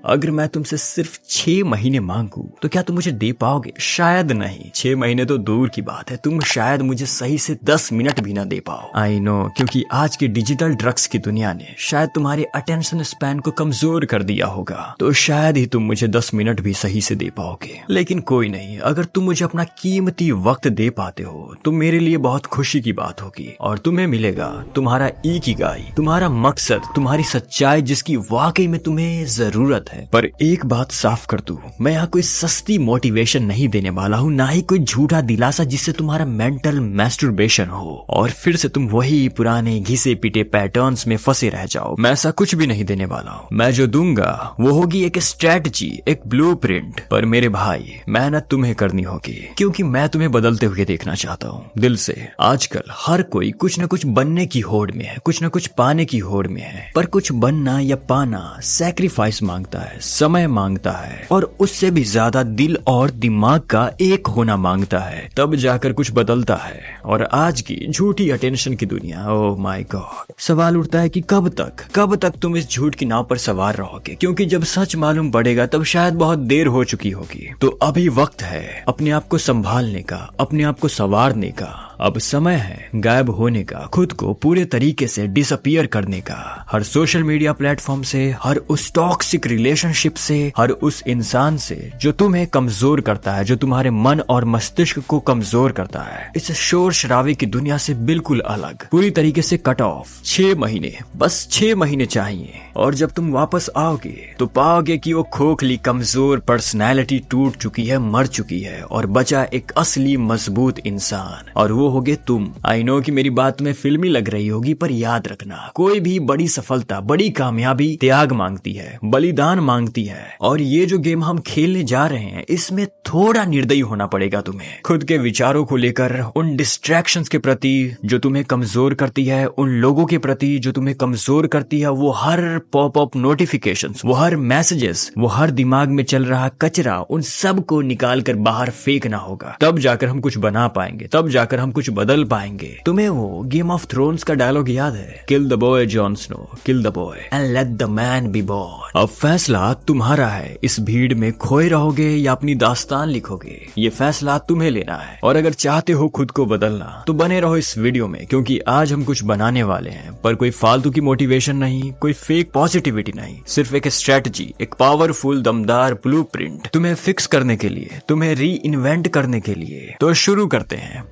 अगर मैं तुमसे सिर्फ 6 महीने मांगू तो क्या तुम मुझे दे पाओगे? शायद नहीं। 6 महीने तो दूर की बात है, तुम शायद मुझे सही से 10 मिनट भी ना दे पाओ। आई नो, क्योंकि आज की डिजिटल ड्रग्स की दुनिया ने शायद तुम्हारे अटेंशन स्पैन को कमजोर कर दिया होगा, तो शायद ही तुम मुझे 10 मिनट भी सही से दे पाओगे। लेकिन कोई नहीं, अगर तुम मुझे अपना कीमती वक्त दे पाते हो तो मेरे लिए बहुत खुशी की बात होगी और तुम्हें मिलेगा तुम्हारा इकिगाई, तुम्हारा मकसद, तुम्हारी सच्चाई जिसकी वाकई में तुम्हें जरूरत है। पर एक बात साफ कर दूं, मैं यहाँ कोई सस्ती मोटिवेशन नहीं देने वाला हूँ, ना ही कोई झूठा दिलासा जिससे तुम्हारा मेंटल मैस्टरबेशन हो और फिर से तुम वही पुराने घिसे पिटे पैटर्न्स में फंसे रह जाओ। मैं ऐसा कुछ भी नहीं देने वाला हूँ। मैं जो दूंगा वो होगी एक स्ट्रेटजी, एक ब्लूप्रिंट। पर मेरे भाई, मेहनत तुम्हें करनी होगी, क्योंकि मैं तुम्हें बदलते हुए देखना चाहता हूँ दिल से। आजकल हर कोई कुछ न कुछ बनने की होड़ में है, कुछ न कुछ पाने की होड़ में है, पर कुछ बनना या पाना सैक्रिफाइस मांगता है, समय मांगता है और उससे भी ज्यादा दिल और दिमाग का एक होना मांगता है, तब जाकर कुछ बदलता है। और आज की झूठी अटेंशन की दुनिया, ओह माय गॉड, सवाल उठता है कि कब तक तुम इस झूठ की नाव पर सवार रहोगे? क्योंकि जब सच मालूम पड़ेगा तब शायद बहुत देर हो चुकी होगी। तो अभी वक्त है अपने आप को संभालने का, अपने आप को संवारने का। अब समय है गायब होने का, खुद को पूरे तरीके से डिसअपियर करने का। हर सोशल मीडिया प्लेटफॉर्म से, हर उस टॉक्सिक रिलेशनशिप से, हर उस इंसान से जो तुम्हें कमजोर करता है, जो तुम्हारे मन और मस्तिष्क को कमजोर करता है। इस शोर शराबे की दुनिया से बिल्कुल अलग, पूरी तरीके से कट ऑफ। 6 महीने, बस 6 महीने चाहिए। और जब तुम वापस आओगे तो पाओगे कि वो खोखली कमजोर पर्सनैलिटी टूट चुकी है, मर चुकी है और बचा एक असली मजबूत इंसान, और वो होगे तुम। आई नो कि मेरी बात में फिल्मी लग रही होगी, पर याद रखना, कोई भी बड़ी सफलता, बड़ी कामयाबी त्याग मांगती है, बलिदान मांगती है। और ये जो गेम हम खेलने जा रहे हैं, इसमें थोड़ा निर्दयी होना पड़ेगा तुम्हें। खुद के विचारों को लेकर, उन डिस्ट्रैक्शंस के प्रति जो तुम्हें कमजोर करती है, उन लोगों के प्रति जो तुम्हें कमजोर करती है, वो हर पॉपअप नोटिफिकेशंस, वो हर मैसेजेस, वो हर दिमाग में चल रहा कचरा, उन सब को निकाल कर बाहर फेंकना होगा। तब जाकर हम कुछ बना पाएंगे, तब जाकर हम कुछ बदल पाएंगे। तुम्हें वो गेम ऑफ थ्रोन्स का डायलॉग याद है? Kill the boy Jon Snow, kill the boy and let the man be born. अब फैसला तुम्हारा है, इस भीड़ में खोए रहोगे या अपनी दास्तान लिखोगे, ये फैसला तुम्हें लेना है। और अगर चाहते हो खुद को बदलना तो बने रहो इस वीडियो में, क्योंकि आज हम कुछ बनाने वाले हैं। पर कोई फालतू की मोटिवेशन नहीं, कोई फेक पॉजिटिविटी नहीं, सिर्फ एक स्ट्रेटजी, एक पावरफुल दमदार ब्लूप्रिंट तुम्हें फिक्स करने के लिए, तुम्हें री इन्वेंट करने के लिए। तो शुरू करते हैं।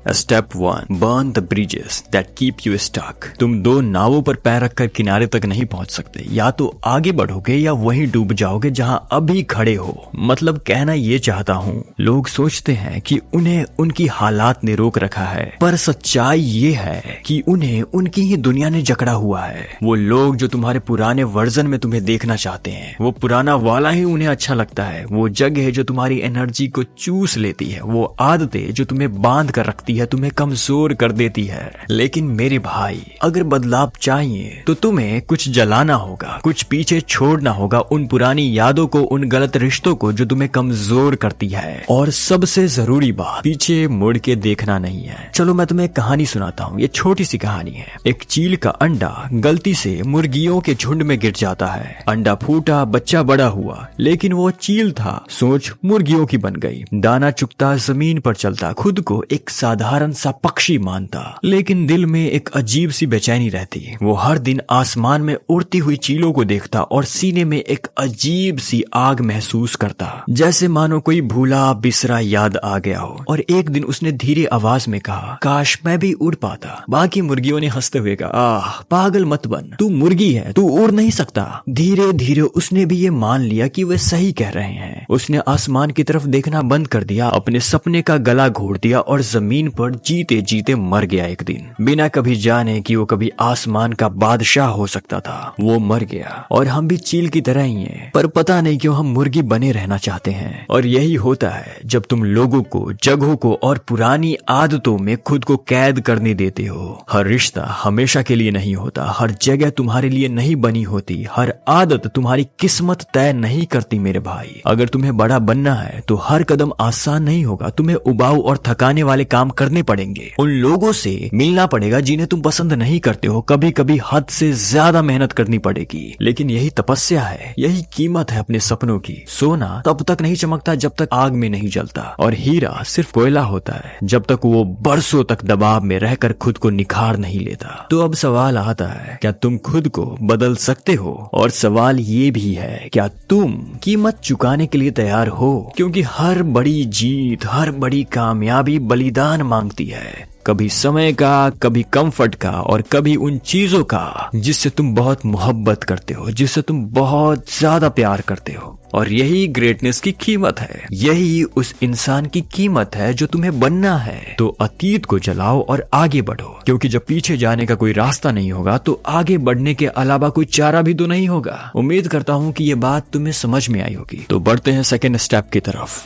Step 1, burn the bridges that keep you stuck। तुम 2 नावों पर पैर रखकर किनारे तक नहीं पहुंच सकते, या तो आगे बढ़ोगे या वहीं डूब जाओगे जहां अभी खड़े हो। मतलब कहना ये चाहता हूँ, लोग सोचते हैं कि उन्हें उनकी हालात ने रोक रखा है, पर सच्चाई ये है कि उन्हें उनकी ही दुनिया ने जकड़ा हुआ है। वो लोग जो तुम्हारे पुराने वर्जन में तुम्हें देखना चाहते हैं, वो पुराना वाला ही उन्हें अच्छा लगता है। वो जगह जो तुम्हारी एनर्जी को चूस लेती है, वो आदतें जो तुम्हें बांध कर रखती है, तुम्हें कमजोर कर देती है। लेकिन मेरे भाई, अगर बदलाव चाहिए तो तुम्हें कुछ जलाना होगा, कुछ पीछे छोड़ना होगा, उन पुरानी यादों को, उन गलत रिश्तों को जो तुम्हें कमजोर करती है। और सबसे जरूरी बात, पीछे मुड़ के देखना नहीं है। चलो मैं तुम्हें एक कहानी सुनाता हूँ। ये छोटी सी कहानी है। एक चील का अंडा गलती से मुर्गियों के झुंड में गिर जाता है। अंडा फूटा, बच्चा बड़ा हुआ, लेकिन वो चील था, सोच मुर्गियों की बन गई। दाना चुगता, जमीन पर चलता, खुद को एक साधारण सा पक्षी मानता, लेकिन दिल में एक अजीब सी बेचैनी रहती। वो हर दिन आसमान में उड़ती हुई चीलों को देखता और सीने में एक अजीब सी आग महसूस करता, जैसे मानो कोई भूला बिसरा याद आ गया हो। और एक दिन उसने धीरे आवाज में कहा, काश मैं भी उड़ पाता। बाकी मुर्गियों ने हंसते हुए कहा, आह पागल मत बन, तू मुर्गी है, तू उड़ नहीं सकता। धीरे धीरे उसने भी ये मान लिया कि वे सही कह रहे हैं। उसने आसमान की तरफ देखना बंद कर दिया, अपने सपने का गला घोट दिया और जमीन पर जीते जीते मर गया एक दिन, बिना कभी जाने कि वो कभी आसमान का बादशाह हो सकता था। वो मर गया। और हम भी चील की तरह ही हैं, पर पता नहीं क्यों हम मुर्गी बने रहना चाहते हैं। और यही होता है जब तुम लोगों को, जगहों को और पुरानी आदतों में खुद को कैद करने देते हो। हर रिश्ता हमेशा के लिए नहीं होता, हर जगह तुम्हारे लिए नहीं बनी होती, हर आदत तुम्हारी किस्मत तय नहीं करती मेरे भाई। अगर तुम्हें बड़ा बनना है तो हर कदम आसान नहीं होगा। तुम्हें उबाऊ और थकाने वाले काम करने पड़ेंगे, उन लोगों से मिलना पड़ेगा जिन्हें तुम पसंद नहीं करते हो, कभी कभी हद से ज्यादा मेहनत करनी पड़ेगी। लेकिन यही तपस्या है, यही कीमत है अपने सपनों की। सोना तब तक नहीं चमकता जब तक आग में नहीं जलता, और हीरा सिर्फ कोयला होता है जब तक वो बरसों तक दबाव में रहकर खुद को निखार नहीं लेता। तो अब सवाल आता है, क्या तुम खुद को बदल सकते हो? और सवाल ये भी है, क्या तुम कीमत चुकाने के लिए तैयार हो? क्योंकि हर बड़ी जीत, हर बड़ी कामयाबी बलिदान मांगती है, कभी समय का, कभी कंफर्ट का, और कभी उन चीजों का जिससे तुम बहुत मोहब्बत करते हो, जिससे तुम बहुत ज्यादा प्यार करते हो। और यही ग्रेटनेस की कीमत है, यही उस इंसान की कीमत है जो तुम्हें बनना है। तो अतीत को जलाओ और आगे बढ़ो, क्योंकि जब पीछे जाने का कोई रास्ता नहीं होगा तो आगे बढ़ने के अलावा कोई चारा भी तो नहीं होगा। उम्मीद करता हूँ कि ये बात तुम्हें समझ में आई होगी। तो बढ़ते हैं सेकेंड स्टेप की तरफ।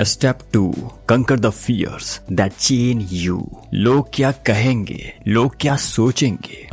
Step 2, conquer the fears that chain you. लोग क्या कहेंगे, लोग क्या सोचेंगे,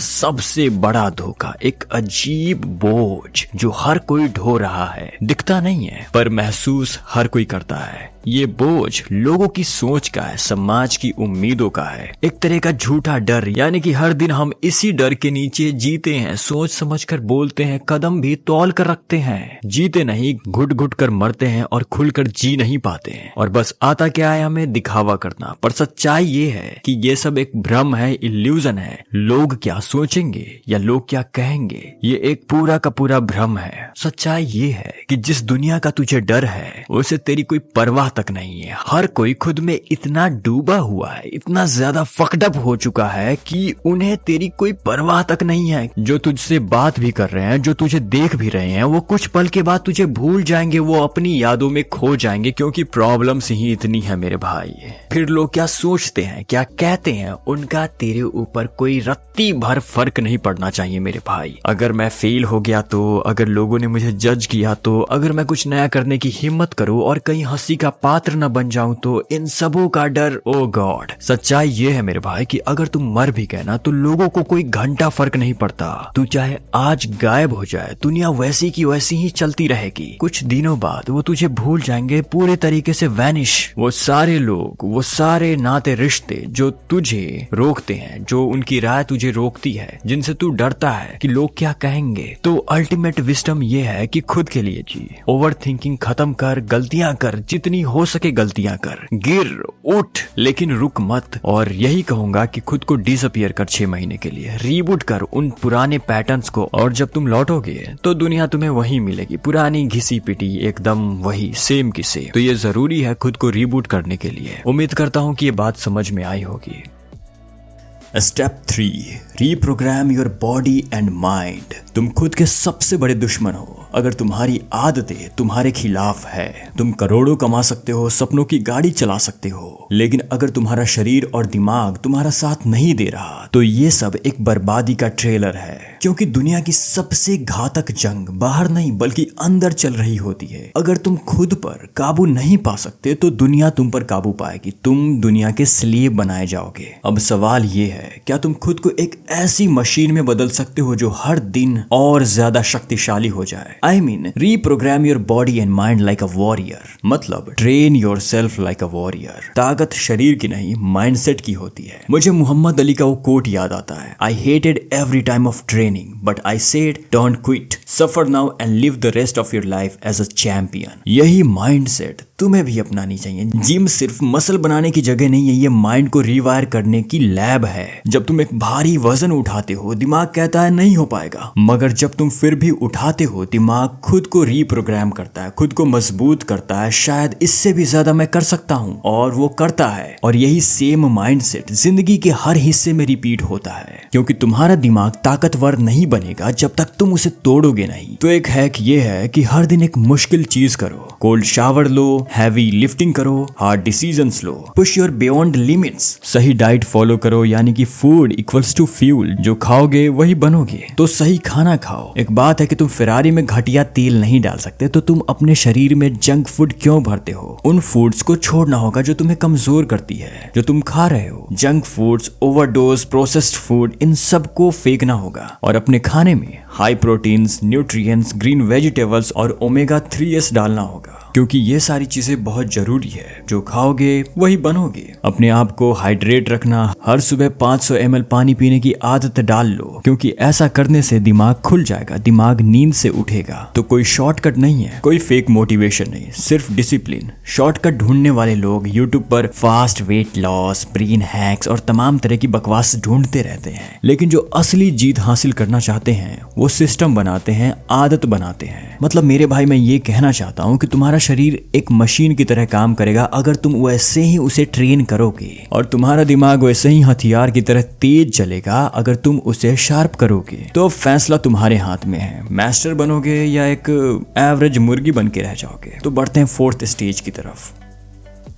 सबसे बड़ा धोखा, एक अजीब बोझ जो हर कोई ढो रहा है, दिखता नहीं है पर महसूस हर कोई करता है। ये बोझ लोगों की सोच का है, समाज की उम्मीदों का है, एक तरह का झूठा डर, यानी कि हर दिन हम इसी डर के नीचे जीते हैं, सोच समझकर बोलते हैं, कदम भी तौल कर रखते हैं, जीते नहीं, घुट घुट कर मरते हैं और खुलकर जी नहीं पाते हैं। और बस आता क्या है, हमें दिखावा करना। पर सच्चाई ये है कि ये सब एक भ्रम है, इल्यूजन है। लोग क्या सोचेंगे या लोग क्या कहेंगे, ये एक पूरा का पूरा भ्रम है। सच्चाई ये है कि जिस दुनिया का तुझे डर है उसे तेरी कोई परवाह तक नहीं है। हर कोई खुद में इतना डूबा हुआ है, इतना ज्यादा फकडअप हो चुका है कि उन्हें तेरी कोई परवाह तक नहीं है। जो तुझसे बात भी कर रहे हैं, जो तुझे देख भी रहे हैं, वो कुछ पल के बाद तुझे भूल जाएंगे, वो अपनी यादों में खो जाएंगे, क्योंकि प्रॉब्लम्स ही इतनी है मेरे भाई। फिर लोग क्या सोचते हैं, क्या कहते हैं, उनका तेरे ऊपर कोई रत्ती भर फर्क नहीं पड़ना चाहिए मेरे भाई। अगर मैं फेल हो गया तो, अगर लोगों ने मुझे जज किया तो, अगर मैं कुछ नया करने की हिम्मत करूं और कहीं हंसी का पात्र न बन जाऊं तो, इन सबों का डर, ओ गॉड। सच्चाई ये है मेरे भाई कि अगर तुम मर भी गए ना तो लोगों को कोई घंटा फर्क नहीं पड़ता। तू चाहे आज गायब हो जाए, दुनिया वैसी की वैसी ही चलती रहेगी। कुछ दिनों बाद वो तुझे भूल जाएंगे, पूरे तरीके से वैनिश। वो सारे लोग, वो सारे नाते रिश्ते जो तुझे रोकते हैं, जो उनकी राय तुझे रोकती है, जिनसे तू डरता है कि लोग क्या कहेंगे। तो अल्टीमेट विजडम ये है कि खुद के लिए जी, ओवर थिंकिंग खत्म कर, गलतियां कर, जितनी हो सके गलतियां कर, गिर उठ लेकिन रुक मत। और यही कहूंगा कि खुद को डिसअपियर कर 6 महीने के लिए, रीबूट कर उन पुराने पैटर्न्स को, और जब तुम लौटोगे तो दुनिया तुम्हें वही मिलेगी, पुरानी घिसी पिटी, एकदम वही सेम की सेम। तो ये जरूरी है खुद को रीबूट करने के लिए। उम्मीद करता हूँ कि ये बात समझ में आई होगी। Step 3, reprogram your body and mind. तुम खुद के सबसे बड़े दुश्मन हो अगर तुम्हारी आदतें तुम्हारे खिलाफ है। तुम करोड़ों कमा सकते हो, सपनों की गाड़ी चला सकते हो, लेकिन अगर तुम्हारा शरीर और दिमाग तुम्हारा साथ नहीं दे रहा तो ये सब एक बर्बादी का ट्रेलर है। क्योंकि दुनिया की सबसे घातक जंग बाहर नहीं बल्कि अंदर चल रही होती है। अगर तुम खुद पर काबू नहीं पा सकते तो दुनिया तुम पर काबू पाएगी, तुम दुनिया के स्लेव बनाए जाओगे। अब सवाल ये है, क्या तुम खुद को एक ऐसी मशीन में बदल सकते हो जो हर दिन और ज्यादा शक्तिशाली हो जाए? I mean, reprogram your body and mind like a warrior. मतलब train yourself like a warrior. ताकत शरीर की नहीं, माइंडसेट की होती है। मुझे मोहम्मद अली का वो कोट याद आता है, I hated every time of training, but I said don't quit, suffer now and live the rest of your life as a champion. यही माइंडसेट तुम्हें भी अपनानी चाहिए। जिम सिर्फ मसल बनाने की जगह नहीं है, ये माइंड को रिवायर करने की लैब है। जब तुम एक भारी वजन उठाते हो दिमाग कहता है नहीं हो पाएगा, मगर जब तुम फिर भी उठाते हो दिमाग खुद को रीप्रोग्राम करता है, खुद को मजबूत करता है, शायद इससे भी ज्यादा मैं कर सकता हूँ, और वो करता है। और यही सेम माइंडसेट जिंदगी के हर हिस्से में रिपीट होता है, क्योंकि तुम्हारा दिमाग ताकतवर नहीं बनेगा जब तक तुम उसे तोड़ोगे नहीं। तो एक हैक ये है कि हर दिन एक मुश्किल चीज करो, कोल्ड शावर लो, हैवी लिफ्टिंग करो, hard decisions low, push your beyond limits. सही डाइट फॉलो करो, यानी कि फूड इक्वल्स टू फ्यूल, जो खाओगे वही बनोगे। तो सही खाना खाओ। एक बात है कि तुम फेरारी में घटिया तेल नहीं डाल सकते, तो तुम अपने शरीर में जंक फूड क्यों भरते हो? उन फूड्स को छोड़ना होगा जो तुम्हें कमजोर करती है, जो तुम खा रहे हो। Junk foods, overdose, processed food, इन सब को फेंकना होगा और अपने खाने में high proteins, nutrients, green vegetables और ओमेगा 3s डालना होगा। क्योंकि ये सारी चीजें बहुत जरूरी है। जो खाओगे वही बनोगे। अपने आप को हाइड्रेट रखना, हर सुबह 500 ml पानी पीने की आदत डाल लो, क्योंकि ऐसा करने से दिमाग खुल जाएगा, दिमाग नींद से उठेगा। तो कोई शॉर्टकट नहीं है, कोई फेक मोटिवेशन नहीं, सिर्फ डिसिप्लिन। शॉर्टकट ढूंढने वाले लोग यूट्यूब पर fast weight loss, brain hacks और तमाम तरह की बकवास ढूंढते रहते हैं, लेकिन जो असली जीत हासिल करना चाहते हैं वो सिस्टम बनाते हैं, आदत बनाते हैं। मतलब मेरे भाई, मैं ये कहना चाहता हूँ कि तुम्हारा शरीर एक मशीन की तरह काम करेगा अगर तुम वैसे ही उसे ट्रेन करोगे, और तुम्हारा दिमाग वैसे ही हथियार की तरह तेज चलेगा अगर तुम उसे शार्प करोगे। तो फैसला तुम्हारे हाथ में है, मास्टर बनोगे या एक एवरेज मुर्गी बन के रह जाओगे। तो बढ़ते हैं 4th स्टेज की तरफ।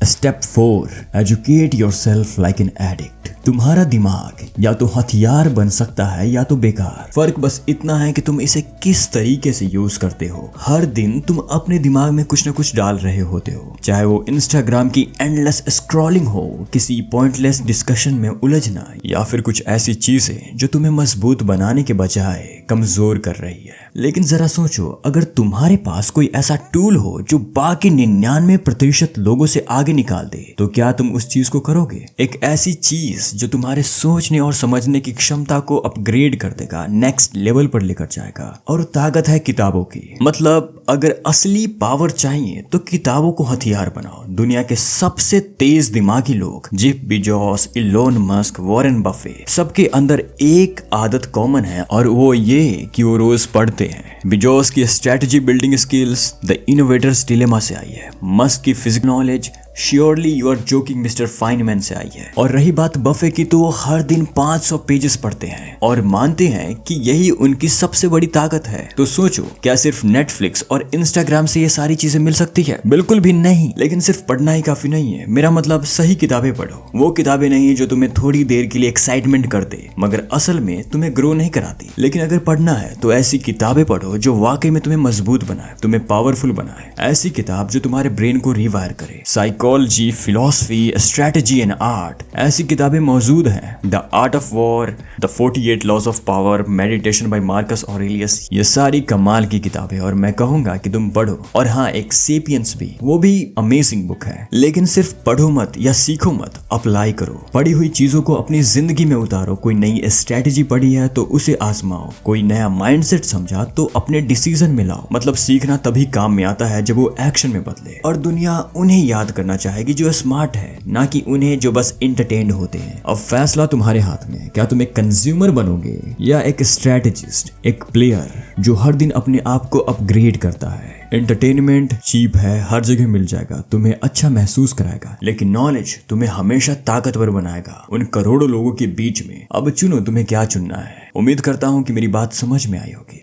Step 4, educate yourself like an addict. तुम्हारा दिमाग या तो हथियार बन सकता है या तो बेकार। फर्क बस इतना है कि तुम इसे किस तरीके से यूज करते हो। हर दिन तुम अपने दिमाग में कुछ न कुछ डाल रहे होते हो, चाहे वो इंस्टाग्राम की एंडलेस स्क्रॉलिंग हो, किसी पॉइंटलेस डिस्कशन में उलझना, या फिर कुछ ऐसी चीजें जो तुम्हें मजबूत बनाने के बजाय कमजोर कर रही है। लेकिन जरा सोचो, अगर तुम्हारे पास कोई ऐसा टूल हो जो बाकी 99% लोगों से आगे निकाल दे, तो क्या तुम उस चीज को करोगे? एक ऐसी चीज जो तुम्हारे सोचने और समझने की क्षमता को अपग्रेड कर देगा, नेक्स्ट लेवल पर लेकर जाएगा। और ताकत है किताबों की। मतलब अगर असली पावर चाहिए तो किताबों को हथियार बनाओ। दुनिया के सबसे तेज दिमागी लोग, Jeff Bezos, Elon Musk, Warren Buffett, सबके अंदर एक आदत कॉमन है, और वो ये कि वो रोज पढ़ते हैं। बेजोस की strategy building skills the innovator's dilemma से आई है। मस्क की physics knowledge surely you are joking mister Feynman से आई है। और रही बात बफे की, तो वो हर दिन 500 पेजेस पढ़ते हैं और मानते हैं कि यही उनकी सबसे बड़ी ताकत है। तो सोचो, क्या सिर्फ नेटफ्लिक्स और इंस्टाग्राम से ये सारी चीजें मिल सकती है? बिल्कुल भी नहीं। लेकिन सिर्फ पढ़ना ही काफी नहीं है। मेरा मतलब सही किताबें पढ़ो। वो किताबें नहीं जो तुम्हें थोड़ी देर के लिए एक्साइटमेंट कर दे मगर असल में तुम्हें ग्रो नहीं कराती। लेकिन अगर पढ़ना है तो ऐसी किताबें पढ़ो जो वाकई में तुम्हें मजबूत बनाए, तुम्हें पावरफुल बनाए। ऐसी किताब जो तुम्हारे ब्रेन को रिवायर करे। Psychology, philosophy, strategy and art, ऐसी किताबें मौजूद हैं। The art of war, the 48 laws of power, meditation by Marcus Aurelius, ये सारी कमाल की किताबें, और मैं कहूंगा कि तुम पढ़ो। और हाँ, एक सेपियंस भी, वो भी अमेजिंग बुक है। लेकिन सिर्फ पढ़ो मत या सीखो मत, अप्लाई करो। पढ़ी हुई चीजों को अपनी जिंदगी में उतारो। कोई नई स्ट्रेटजी पढ़ी है तो उसे आजमाओ। कोई नया माइंडसेट समझा तो अपने डिसीजन में लाओ। मतलब सीखना तभी काम में आता है जब वो एक्शन में बदले। और दुनिया उन्हें याद करना चाहेगी जो स्मार्ट है, ना कि उन्हें जो बस इंटरटेन्ड होते हैं। अब फैसला तुम्हारे हाथ में। क्या तुम एक कंज्यूमर बनोगे या एक स्ट्रेटेजिस्ट, एक प्लेयर जो हर दिन अपने आप को अपग्रेड करता है? एंटरटेनमेंट चीप है, हर जगह मिल जाएगा, तुम्हें अच्छा महसूस कराएगा, लेकिन नॉलेज तुम्हें हमेशा ताकतवर बनाएगा उन करोड़ों लोगों के बीच में। अब चुनो तुम्हें क्या चुनना है। उम्मीद करता हूं कि मेरी बात समझ में आई होगी।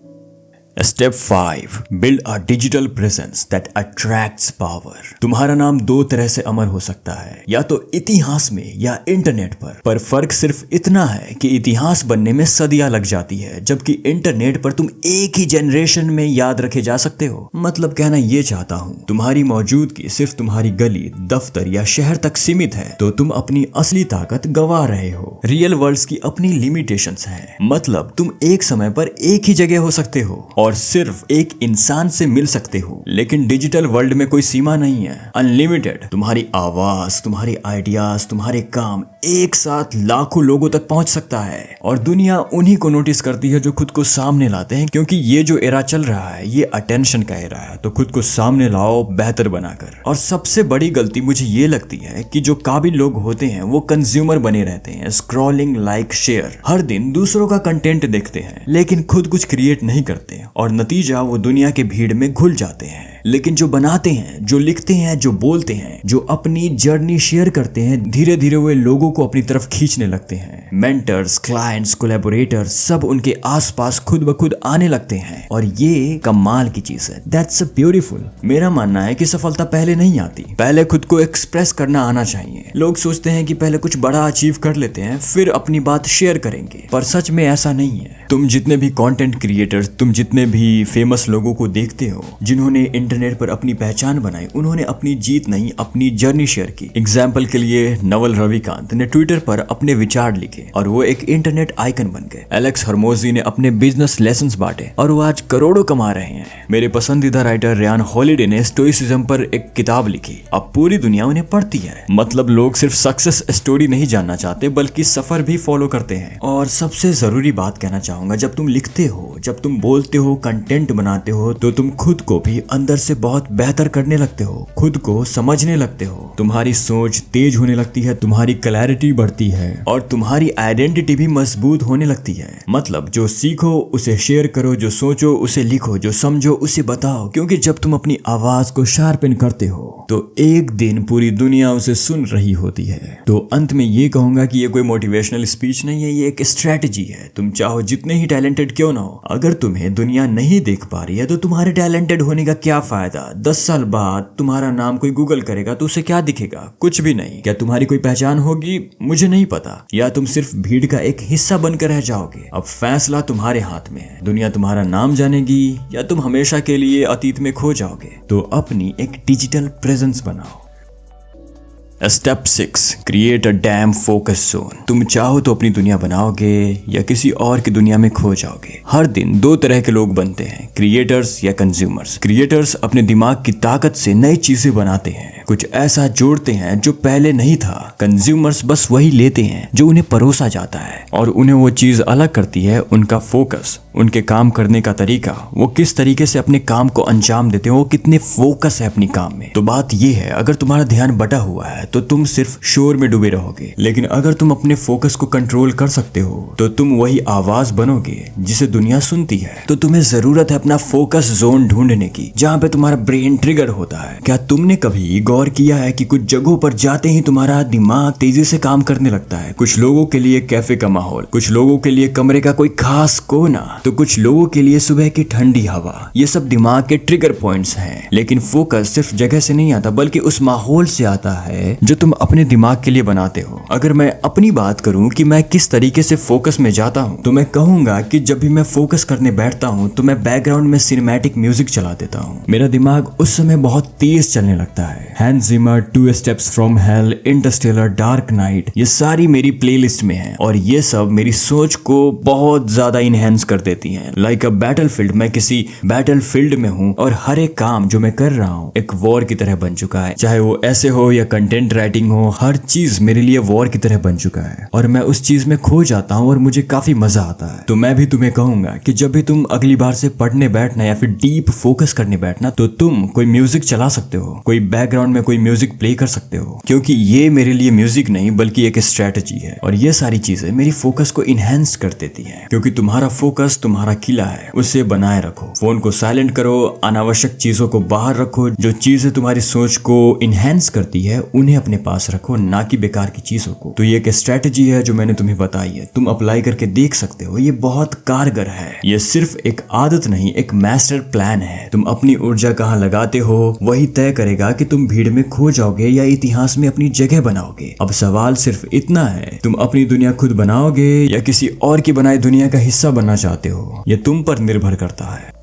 Step 5, build a digital presence that attracts power. तुम्हारा नाम दो तरह से अमर हो सकता है, या तो इतिहास में या इंटरनेट पर फर्क सिर्फ इतना है कि इतिहास बनने में सदियां लग जाती है, जबकि इंटरनेट पर तुम एक ही जनरेशन में याद रखे जा सकते हो। मतलब कहना ये चाहता हूँ, तुम्हारी मौजूदगी सिर्फ तुम्हारी गली, दफ्तर या शहर तक सीमित है तो तुम अपनी असली ताकत गंवा रहे हो। रियल वर्ल्ड की अपनी लिमिटेशंस हैं। मतलब तुम एक समय पर एक ही जगह हो सकते हो और सिर्फ एक इंसान से मिल सकते हो, लेकिन डिजिटल वर्ल्ड में कोई सीमा नहीं है, अनलिमिटेड। तुम्हारी आवाज, तुम्हारे आइडियाज, तुम्हारे काम एक साथ लाखों लोगों तक पहुंच सकता है। और दुनिया उन्हीं को नोटिस करती है जो खुद को सामने लाते हैं, क्योंकि ये जो एरा चल रहा है ये अटेंशन का एरा है। तो खुद को सामने लाओ बेहतर बनाकर। और सबसे बड़ी गलती मुझे ये लगती है कि जो काबिल लोग होते हैं वो कंज्यूमर बने रहते हैं, स्क्रॉलिंग, लाइक, शेयर। हर दिन दूसरों का कंटेंट देखते हैं लेकिन खुद कुछ क्रिएट नहीं करते, और नतीजा वो दुनिया के भीड़ में घुल जाते हैं। लेकिन जो बनाते हैं, जो लिखते हैं, जो बोलते हैं, जो अपनी जर्नी शेयर करते हैं, धीरे धीरे वे लोगों को अपनी तरफ खींचने लगते हैं। मेंटर्स, क्लाइंट्स, कोलैबोरेटर्स सब उनके आसपास खुद ब खुद आने लगते हैं। और ये कमाल की चीज है। That's beautiful. मेरा मानना है कि सफलता पहले नहीं आती, पहले खुद को एक्सप्रेस करना आना चाहिए। लोग सोचते हैं कि पहले कुछ बड़ा अचीव कर लेते हैं फिर अपनी बात शेयर करेंगे, पर सच में ऐसा नहीं है। तुम जितने भी कंटेंट क्रिएटर्स, तुम जितने भी फेमस लोगों को देखते हो जिन्होंने इंटरनेट पर अपनी पहचान बनाई, उन्होंने अपनी जीत नहीं अपनी जर्नी शेयर की। एग्जाम्पल के लिए नवल रविकांत ने ट्विटर पर अपने विचार लिखे और वो एक इंटरनेट आइकन बन गए। एलेक्स हरमोजी ने अपने बिजनेस लेसन्स बांटे और वो आज करोड़ों कमा रहे हैं। मेरे पसंदीदा राइटर रियान हॉलिडे ने स्टोइसिज्म पर एक किताब लिखी, अब पूरी दुनिया उन्हें पढ़ती है। मतलब लोग सिर्फ सक्सेस स्टोरी नहीं जानना चाहते बल्कि सफर भी फॉलो करते हैं। और सबसे जरूरी बात कहना चाहूंगा, जब तुम लिखते हो, जब तुम बोलते हो, कंटेंट बनाते हो, तो तुम खुद को भी अंदर से बहुत बेहतर करने लगते हो, खुद को समझने लगते हो, तुम्हारी सोच तेज होने लगती है, तुम्हारी क्लैरिटी बढ़ती है और तुम्हारी आइडेंटिटी भी मजबूत होने लगती है। मतलब जो सीखो उसे शेयर करो, जो सोचो उसे लिखो, जो समझो उसे बताओ, क्योंकि जब तुम अपनी आवाज को शार्पन करते हो तो एक दिन पूरी दुनिया उसे सुन रही होती है। तो अंत में ये कहूंगा कि ये कोई मोटिवेशनल स्पीच नहीं है, ये एक स्ट्रेटजी है। तुम चाहो जितने ही टैलेंटेड क्यों ना हो, अगर तुम्हें दुनिया नहीं देख पा रही है तो तुम्हारे टैलेंटेड होने का क्या फायदा। 10 साल बाद तुम्हारा नाम कोई गूगल करेगा तो उसे क्या दिखेगा? कुछ भी नहीं। क्या तुम्हारी कोई पहचान होगी? मुझे नहीं पता। या तुम सिर्फ भीड़ का एक हिस्सा बनकर रह जाओगे? अब फैसला तुम्हारे हाथ में है। दुनिया तुम्हारा नाम जानेगी या तुम हमेशा के लिए अतीत में खो जाओगे। तो अपनी एक डिजिटल प्रेजेंस बनाओ। Step 6, create a dam focus zone. तुम चाहो तो अपनी दुनिया बनाओगे या किसी और की दुनिया में खो जाओगे। हर दिन 2 तरह के लोग बनते हैं, क्रिएटर्स या कंज्यूमर्स। क्रिएटर्स अपने दिमाग की ताकत से नई चीजें बनाते हैं, कुछ ऐसा जोड़ते हैं जो पहले नहीं था। कंज्यूमर्स बस वही लेते हैं जो उन्हें परोसा जाता है और उन्हें वो चीज अलग करती है। उनका फोकस, उनके काम करने का तरीका, वो किस तरीके से अपने काम को अंजाम देते हैं, वो कितने फोकस है अपनी काम में। तो बात ये है, अगर तुम्हारा ध्यान बटा हुआ है तो तुम सिर्फ शोर में डूबे रहोगे, लेकिन अगर तुम अपने फोकस को कंट्रोल कर सकते हो तो तुम वही आवाज बनोगे जिसे दुनिया सुनती है। तो तुम्हें जरूरत है अपना फोकस जोन ढूंढने की, जहाँ पे तुम्हारा ब्रेन ट्रिगर होता है। क्या तुमने कभी गौर किया है कि कुछ जगहों पर जाते ही तुम्हारा दिमाग तेजी से काम करने लगता है? कुछ लोगों के लिए कैफे का माहौल, कुछ लोगों के लिए कमरे का कोई खास कोना, तो कुछ लोगों के लिए सुबह की ठंडी हवा। ये सब दिमाग के ट्रिगर पॉइंट्स हैं। लेकिन फोकस सिर्फ जगह से नहीं आता बल्कि उस माहौल से आता है जो तुम अपने दिमाग के लिए बनाते हो। अगर मैं अपनी बात करूं कि मैं किस तरीके से फोकस में जाता हूं, तो मैं कहूंगा कि जब भी मैं फोकस करने बैठता हूं तो मैं बैकग्राउंड में सिनेमैटिक म्यूजिक चला देता हूं। मेरा दिमाग उस समय बहुत तेज चलने लगता है। Hans Zimmer, 2 steps from hello, Interstellar, dark night, ये सारी मेरी प्लेलिस्ट में है और ये सब मेरी सोच को बहुत ज्यादा इनहेंस कर देती हैं। लाइक अ बैटलफील्ड, मैं किसी बैटलफील्ड में हूँ और हर एक काम जो मैं कर रहा हूँ एक वॉर की तरह बन चुका है। चाहे वो ऐसे हो या कंटेंट राइटिंग हो, हर चीज मेरे लिए वॉर की तरह बन चुका है और मैं उस चीज में खो जाता हूँ और मुझे काफी मजा आता है। तो मैं भी तुम्हें कहूंगा कि जब भी तुम अगली बार से पढ़ने बैठना या फिर डीप फोकस करने बैठना, तो तुम कोई म्यूजिक चला सकते हो, कोई बैकग्राउंड में कोई म्यूजिक प्ले कर सकते हो, क्योंकि ये मेरे लिए म्यूजिक नहीं बल्कि एक स्ट्रेटजी है और ये सारी चीजें मेरी फोकस को इनहेंस कर देती है। क्योंकि तुम्हारा फोकस तुम्हारा किला है, उसे बनाए रखो। फोन को साइलेंट करो, अनावश्यक चीजों को बाहर रखो, जो चीजें तुम्हारी सोच को इनहेंस करती है उन्हें अपने पास रखो, ना कि बेकार की चीजों को। तो ये एक स्ट्रेटजी है जो मैंने तुम्हें बताई है, तुम अप्लाई करके देख सकते हो। ये बहुत कारगर है। ये सिर्फ एक आदत नहीं, एक मास्टर प्लान है। तुम अपनी ऊर्जा कहाँ लगाते हो वही तय करेगा कि तुम भीड़ में खो जाओगे या इतिहास में अपनी जगह बनाओगे। अब सवाल सिर्फ इतना है, तुम अपनी दुनिया खुद बनाओगे या किसी और की बनाई दुनिया का हिस्सा बनना चाहते हो? ये तुम पर निर्भर करता है।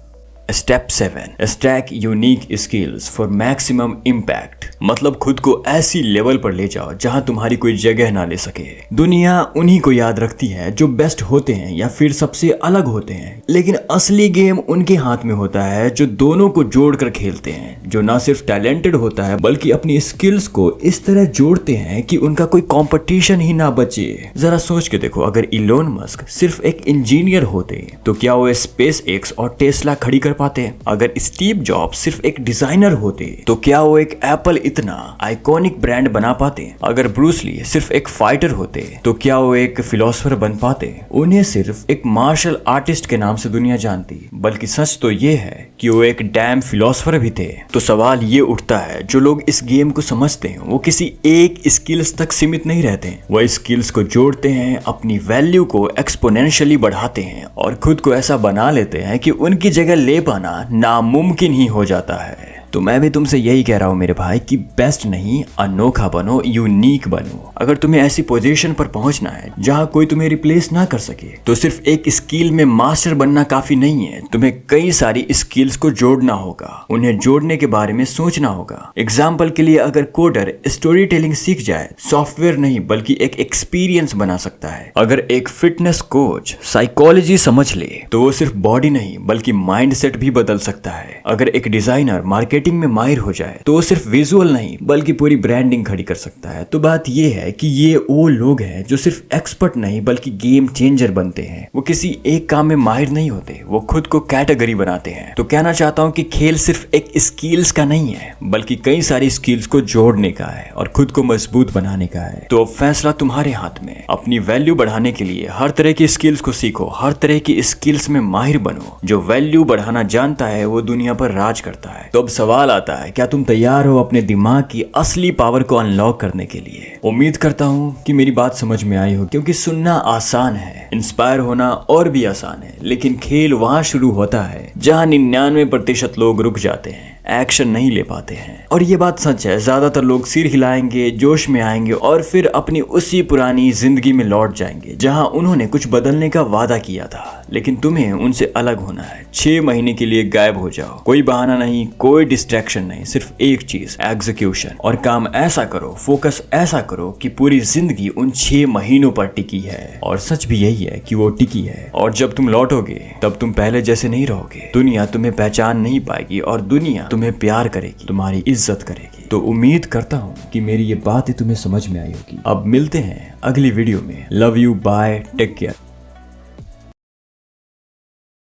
Step 7, stack unique skills for maximum impact. मतलब खुद को ऐसी लेवल पर ले जाओ जहां तुम्हारी कोई जगह ना ले सके। दुनिया उन्हीं को याद रखती है जो बेस्ट होते हैं या फिर सबसे अलग होते हैं, लेकिन असली गेम उनके हाथ में होता है जो दोनों को जोड़कर खेलते हैं, जो ना सिर्फ टैलेंटेड होता है बल्कि अपनी स्किल्स को इस तरह जोड़ते हैं कि उनका कोई कंपटीशन ही ना बचे। जरा सोच के देखो, अगर इलोन मस्क सिर्फ एक इंजीनियर होते तो क्या वो स्पेस एक्स और टेस्ला खड़ी कर पाते? अगर स्टीव जॉब्स सिर्फ एक डिजाइनर होते तो क्या वो एक एप्पल इतना आइकॉनिक ब्रांड बना पाते? अगर ब्रूस ली सिर्फ एक फाइटर होते तो क्या वो एक फिलोसोफर बन पाते? उन्हें सिर्फ एक मार्शल आर्टिस्ट के नाम से दुनिया जानती, बल्कि सच तो ये है कि वो एक डैम फिलोसोफर भी थे। तो सवाल ये उठता है, जो लोग इस गेम को समझते हैं वो किसी एक स्किल्स तक सीमित नहीं रहते, वो स्किल्स को जोड़ते हैं, अपनी वैल्यू को एक्सपोनेंशियली बढ़ाते हैं और खुद को ऐसा बना लेते हैं कि उनकी जगह ले पाना नामुमकिन ही हो जाता है। तो मैं भी तुमसे यही कह रहा हूँ मेरे भाई कि बेस्ट नहीं, अनोखा बनो, यूनिक बनो। अगर तुम्हें ऐसी पोजीशन पर पहुंचना है जहाँ कोई तुम्हें रिप्लेस ना कर सके, तो सिर्फ एक स्किल में मास्टर बनना काफी नहीं है। तुम्हें कई सारी स्किल्स को जोड़ना होगा, उन्हें जोड़ने के बारे में सोचना होगा। एग्जाम्पल के लिए अगर कोडर स्टोरी टेलिंग सीख जाए, सॉफ्टवेयर नहीं बल्कि एक एक्सपीरियंस बना सकता है। अगर एक फिटनेस कोच साइकोलॉजी समझ ले, तो वो सिर्फ बॉडी नहीं बल्कि माइंडसेट भी बदल सकता है। अगर एक डिजाइनर मार्केटिंग में माहिर हो जाए, तो वो सिर्फ विजुअल नहीं बल्कि पूरी ब्रांडिंग खड़ी कर सकता है। तो बात ये है कि ये वो लोग हैं जो सिर्फ एक्सपर्ट नहीं बल्कि गेम चेंजर बनते हैं। वो किसी एक काम में माहिर नहीं होते, वो खुद को कैटेगरी बनाते हैं। तो कहना चाहता हूँ कि खेल सिर्फ एक स्किल्स का नहीं है बल्कि कई सारी स्किल्स को जोड़ने का है और खुद को मजबूत बनाने का है। तो अब फैसला तुम्हारे हाथ में। अपनी वैल्यू बढ़ाने के लिए हर तरह की स्किल्स को सीखो, हर तरह की स्किल्स में माहिर बनो। जो वैल्यू बढ़ाना जानता है वो दुनिया पर राज करता है। तो अब सवाल आता है, क्या तुम तैयार हो अपने दिमाग की असली पावर को अनलॉक करने के लिए? उम्मीद करता हूँ कि मेरी बात समझ में आई हो, क्योंकि सुनना आसान है, इंस्पायर होना और भी आसान है, लेकिन खेल वहां शुरू होता है जहां 99% लोग रुक जाते हैं, एक्शन नहीं ले पाते हैं। और ये बात सच है, ज्यादातर लोग सिर हिलाएंगे, जोश में आएंगे और फिर अपनी उसी पुरानी जिंदगी में लौट जाएंगे जहां उन्होंने कुछ बदलने का वादा किया था। लेकिन तुम्हें उनसे अलग होना है। 6 महीने के लिए गायब हो जाओ, कोई बहाना नहीं, कोई डिस्ट्रैक्शन नहीं, सिर्फ एक चीज, एग्जीक्यूशन। और काम ऐसा करो, फोकस ऐसा करो कि पूरी जिंदगी उन 6 महीनों पर टिकी है। और सच भी यही है कि वो टिकी है। और जब तुम लौटोगे तब तुम पहले जैसे नहीं रहोगे। दुनिया तुम्हें पहचान नहीं पाएगी और दुनिया तुम्हें प्यार करेगी, तुम्हारी इज्जत करेगी। तो उम्मीद करता हूँ कि मेरी ये बातें तुम्हें समझ में आई होगी। अब मिलते हैं अगली वीडियो में। Love you, bye, take care.